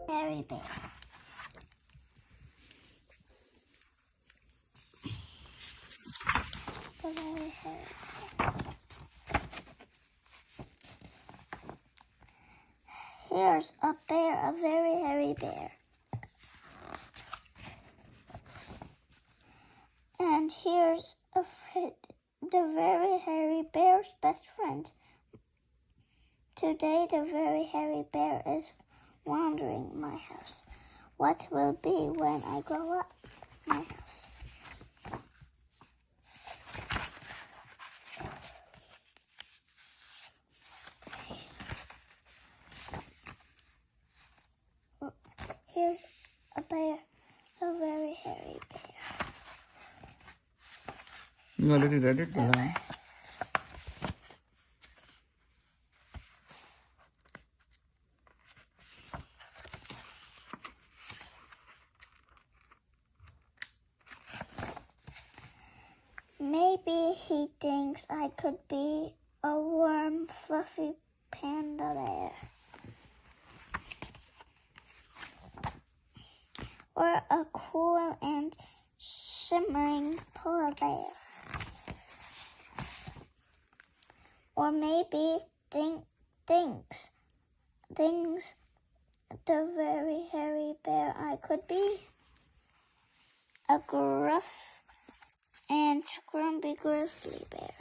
Hairy bear. The very hairy bear. Here's a bear, a very hairy bear. And here's the very hairy bear's best friend. Today the very hairy bear is wandering my house. What will be when I grow up? My house. Here's a bear, a very hairy bear. You already read it, Bala. Maybe he thinks I could be a warm, fluffy panda bear. Or a cool and shimmering polar bear. Or maybe thinks the very hairy bear I could be a gruff and grumpy grizzly bear.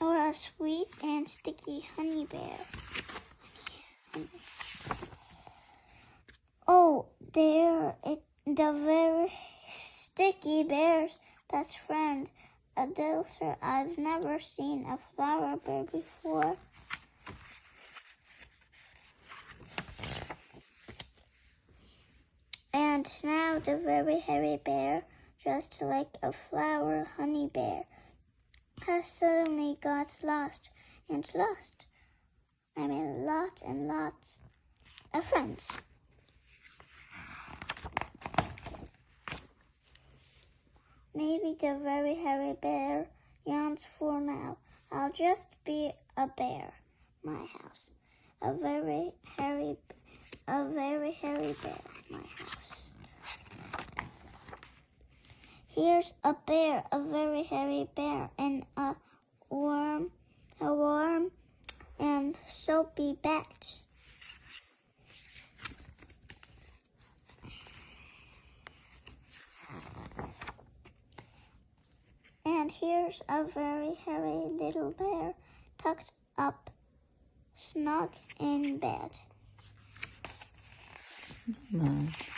Or a sweet and sticky honey bear. Oh, the very sticky bear's best friend, a dinosaur. I've never seen a flower bear before. And now the very hairy bear, dressed like a flower honey bear, has suddenly got lots and lots of friends. Maybe the very hairy bear yawns for now. I'll just be a bear, my house. A very hairy bear, my house. Here's a bear, a very hairy bear, and a warm and soapy bat. And here's a very hairy little bear, tucked up, snug in bed. Nice.